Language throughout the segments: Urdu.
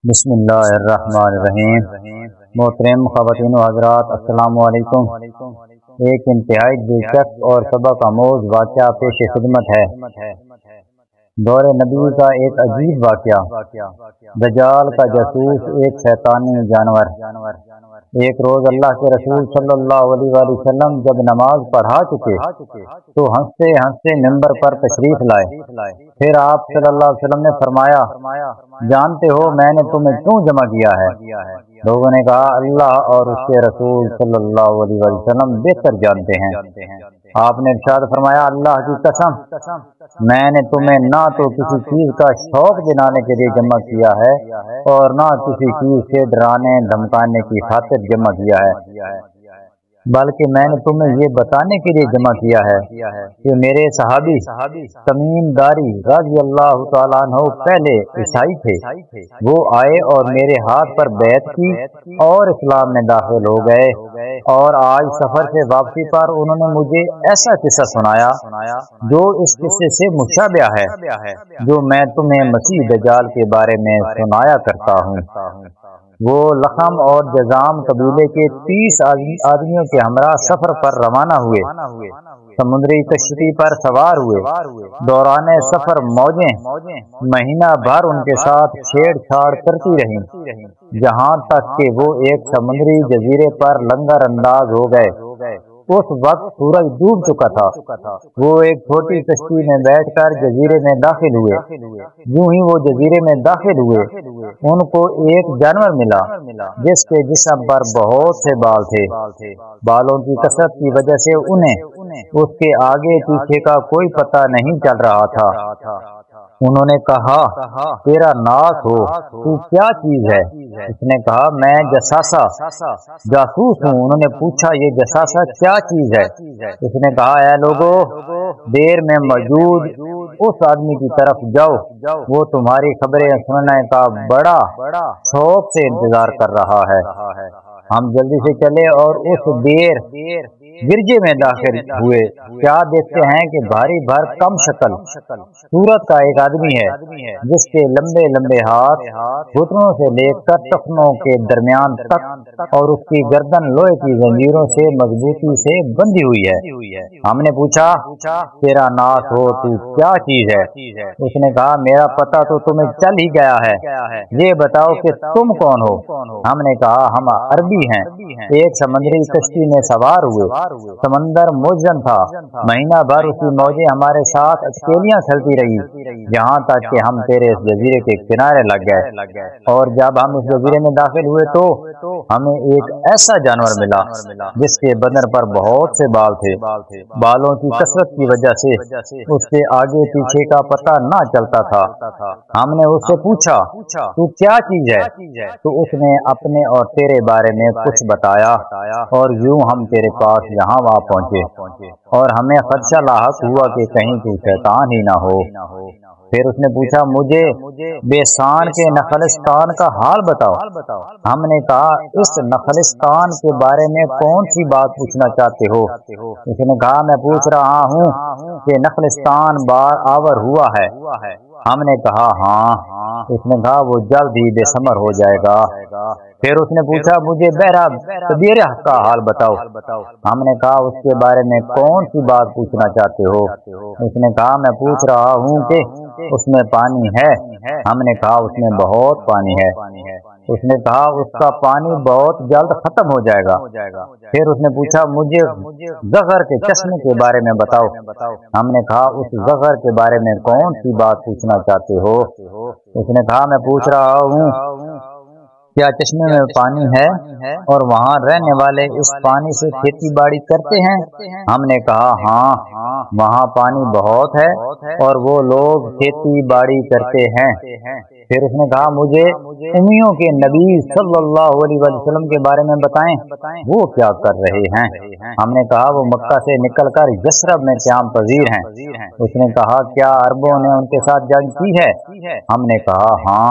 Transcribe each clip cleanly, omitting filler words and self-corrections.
بسم اللہ الرحمن الرحیم۔ محترم خواتین و حضرات، السلام علیکم۔ ایک انتہائی دلچسپ اور سبق آموز واقعہ پیش خدمت ہے۔ دور نبی کا ایک عجیب واقعہ۔ دجال کا جاسوس ایک شیطانی جانور۔ ایک روز اللہ کے رسول صلی اللہ علیہ وآلہ وسلم جب نماز پڑھا چکے تو ہنستے ہنستے ممبر پر تشریف لائے۔ پھر آپ صلی اللہ علیہ وسلم نے فرمایا، جانتے ہو میں نے تمہیں کیوں جمع کیا ہے؟ لوگوں نے کہا، اللہ اور اس کے رسول صلی اللہ علیہ وآلہ وسلم بہتر جانتے ہیں۔ آپ نے ارشاد فرمایا، اللہ کی قسم، میں نے تمہیں نہ تو کسی چیز کا شوق دلانے کے لیے جمع کیا ہے اور نہ کسی چیز سے ڈرانے دھمکانے کی خاطر جمع کیا ہے، بلکہ میں نے تمہیں یہ بتانے کے لیے جمع کیا ہے کہ میرے صحابی تمیم داری رضی اللہ تعالیٰ عنہ پہلے عیسائی تھے، وہ آئے اور میرے ہاتھ پر بیعت کی اور اسلام میں داخل ہو گئے، اور آج سفر سے واپسی پر انہوں نے مجھے ایسا قصہ سنایا جو اس قصے سے مشابہ ہے جو میں تمہیں مسیح دجال کے بارے میں سنایا کرتا ہوں۔ وہ لخم اور جزام قبیلے کے 30 آدمیوں کے ہمراہ سفر پر روانہ ہوئے، سمندری کشتی پر سوار ہوئے۔ دوران سفر موجیں مہینہ بھر ان کے ساتھ چھیڑ چھاڑ کرتی رہیں، جہاں تک کہ وہ ایک سمندری جزیرے پر لنگر انداز ہو گئے۔ اس وقت سورج ڈوب چکا تھا۔ وہ ایک چھوٹی کشتی میں بیٹھ کر جزیرے میں داخل ہوئے۔ یوں ہی وہ جزیرے میں داخل ہوئے، ان کو ایک جانور ملا جس کے جسم پر بہت سے بال تھے۔ بالوں کی کثرت کی وجہ سے انہیں اس کے آگے پیچھے کا کوئی پتہ نہیں چل رہا تھا۔ انہوں نے کہا، تیرا ناس ہو، تو کیا چیز ہے؟ اس نے کہا، میں جساسا جاسوس ہوں۔ انہوں نے پوچھا، یہ جساسا کیا چیز ہے؟ اس نے کہا، اے لوگو، دیر میں موجود اس آدمی کی طرف جاؤ، وہ تمہاری خبریں سننے کا بڑا شوق سے انتظار کر رہا ہے۔ ہم جلدی سے چلے اور اس دیر گرجے میں داخل ہوئے۔ کیا دیکھتے ہیں کہ بھاری بھر کم شکل صورت کا ایک آدمی ہے جس کے لمبے لمبے ہاتھ گھٹنوں سے لے کر ٹخنوں کے درمیان تک اور اس کی گردن لوہے کی زنجیروں سے مضبوطی سے بندھی ہوئی ہے۔ ہم نے پوچھا، تیرا ناس ہو، تو کیا چیز ہے؟ اس نے کہا، میرا پتہ تو تمہیں چل ہی گیا ہے، یہ بتاؤ کہ تم کون ہو؟ ہم نے کہا، ہم عربی ہیں، ایک سمندری کشتی میں سوار ہوئے۔ سمندر موجن تھا، مہینہ بھر اس کی موجیں ہمارے ساتھ اٹکیلیاں چلتی رہی، یہاں تک کہ ہم تیرے اس جزیرے کے کنارے لگ گئے۔ اور جب ہم اس جزیرے میں داخل ہوئے تو ہمیں ایک ایسا جانور ملا جس کے بدن پر بہت سے بال تھے۔ بالوں کی کثرت کی وجہ سے اس کے آگے پیچھے کا پتہ نہ چلتا تھا۔ ہم نے اس سے پوچھا، تو کیا چیز ہے؟ تو اس نے اپنے اور تیرے بارے میں کچھ بتایا، اور یوں ہم تیرے پاس یہاں وہاں پہنچے، اور ہمیں خدشہ لاحق ہوا کہ کہیں کوئی شیطان ہی نہ ہو۔ پھر اس نے پوچھا، مجھے بیسان کے نخلستان کا حال بتاؤ۔ ہم نے کہا، اس نخلستان کے بارے میں کون سی بات پوچھنا چاہتے ہو؟ اس نے کہا، میں پوچھ رہا ہوں کہ نخلستان بار آور ہوا ہے۔ ہم نے کہا، ہاں۔ اس نے کہا، وہ جلد ہی بے ثمر ہو جائے گا۔ پھر اس نے پوچھا، مجھے بحرہ کبیرہ کا حال بتاؤ۔ ہم نے کہا، اس کے بارے میں کون سی بات پوچھنا چاہتے ہو؟ اس نے کہا، میں پوچھ رہا ہوں کہ اس میں پانی ہے۔ ہم نے کہا، اس میں بہت پانی ہے۔ اس نے کہا، اس کا پانی بہت جلد ختم ہو جائے گا۔ پھر اس نے پوچھا، مجھے زغر کے چشمے کے بارے میں بتاؤ۔ ہم نے کہا، اس زغر کے بارے میں کون سی بات پوچھنا چاہتے ہو؟ اس نے کہا، میں پوچھ رہا ہوں کیا چشمے میں پانی ہے اور وہاں رہنے والے اس پانی سے کھیتی باڑی کرتے ہیں؟ ہم نے کہا، ہاں، وہاں پانی بہت ہے اور وہ لوگ کھیتی باڑی کرتے ہیں۔ پھر اس نے کہا، مجھے امیوں کے نبی صلی اللہ علیہ وسلم کے بارے میں بتائیں، وہ کیا کر رہے ہیں؟ ہم نے کہا، وہ مکہ سے نکل کر یثرب میں قیام پذیر ہیں۔ اس نے کہا، کیا عربوں نے ان کے ساتھ جنگ کی ہے؟ ہم نے کہا، ہاں۔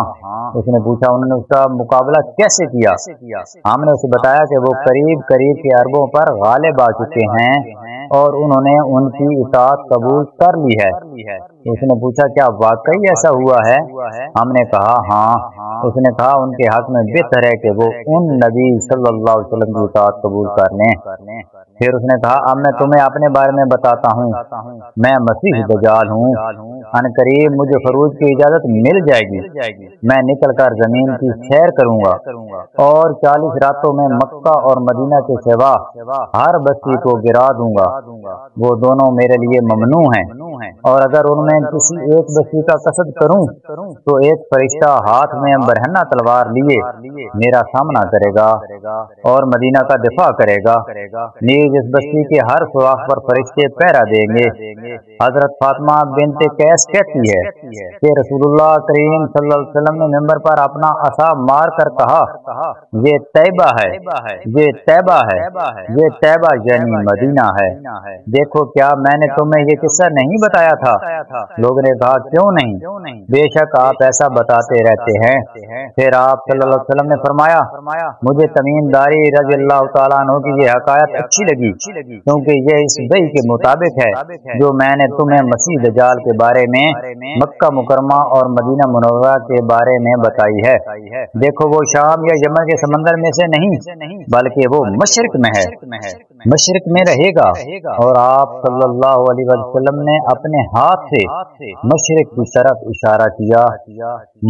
اس نے پوچھا، انہوں نے اس کا مقابلہ کیسے کیا؟ ہم نے اسے بتایا کہ وہ قریب کے عربوں پر غالب آ چکے ہیں اور انہوں نے ان کی اطاعت قبول کر لی ہے۔ اس نے پوچھا کیا واقعی ایسا ہوا ہے؟ ہم نے کہا ہاں۔ اس نے کہا ان کے حق میں بہتر ہے کہ وہ ان نبی صلی اللہ علیہ وسلم کی اطاعت قبول کر لیں۔ پھر اس نے کہا اب میں تمہیں اپنے بارے میں بتاتا ہوں، میں مسیح دجال ہوں، ان قریب مجھے خروج کی اجازت مل جائے گی، میں نکل کر زمین کی سیر کروں گا اور 40 راتوں میں مکہ اور مدینہ کے سوا ہر بستی کو گرا دوں گا، وہ دونوں میرے لیے ممنوع ہیں، اور اگر ان میں کسی ایک بستی کا قصد کروں تو ایک فرشتہ ہاتھ میں برہنہ تلوار لیے میرا سامنا کرے گا اور مدینہ کا دفاع کرے گا، نیز اس بستی کے ہر سوراخ پر فرشتے پہرا دیں گے۔ حضرت فاطمہ بنت قیس کہتی ہے کہ رسول اللہ کریم صلی اللہ علیہ وسلم نے ممبر پر اپنا عصا مار کر کہا یہ طیبہ ہے، یہ طیبہ ہے، یہ طیبہ یعنی مدینہ ہے۔ دیکھو کیا میں نے تمہیں یہ قصہ نہیں بتایا تھا؟ لوگوں نے کہا کیوں نہیں، بے شک آپ ایسا بتاتے رہتے ہیں۔ پھر آپ صلی اللہ علیہ وسلم نے فرمایا مجھے تمیم داری رضی اللہ تعالیٰ عنہ کی یہ حکایت اچھی لگی کیونکہ یہ اس وحی کے مطابق ہے جو میں نے تمہیں مسیح دجال کے بارے میں مکہ مکرمہ اور مدینہ منورہ کے بارے میں بتائی ہے۔ دیکھو وہ شام یا یمن کے سمندر میں سے نہیں بلکہ وہ مشرق میں ہے، مشرق میں رہے گا، اور آپ صلی اللہ علیہ وسلم نے اپنے ہاتھ سے مشرق کی طرف اشارہ کیا۔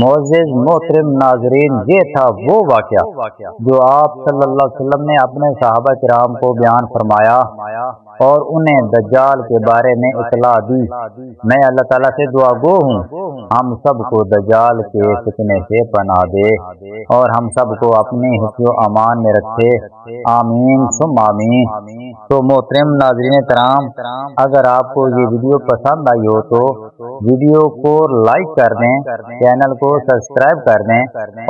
معزز محترم ناظرین، یہ تھا وہ واقعہ جو آپ صلی اللہ علیہ وسلم نے اپنے صحابہ کرام کو بیان فرمایا اور انہیں دجال کے بارے میں اطلاع دی۔ میں اللہ تعالیٰ سے دعا گو ہوں ہم سب کو دجال کے فتنے سے پناہ دے اور ہم سب کو اپنے حفظ و امان میں رکھے، آمین ثم آمین۔ تو محترم ناظرین کرام، اگر آپ کو یہ ویڈیو پسند آئی ہو تو ویڈیو کو لائک کر دیں، چینل کو سبسکرائب کر دیں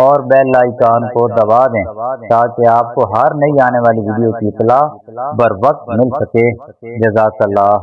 اور بیل آئیکن کو دبا دیں تاکہ آپ کو ہر نئی آنے والی ویڈیو کی اطلاع بر وقت مل سکے۔ جزاک اللہ۔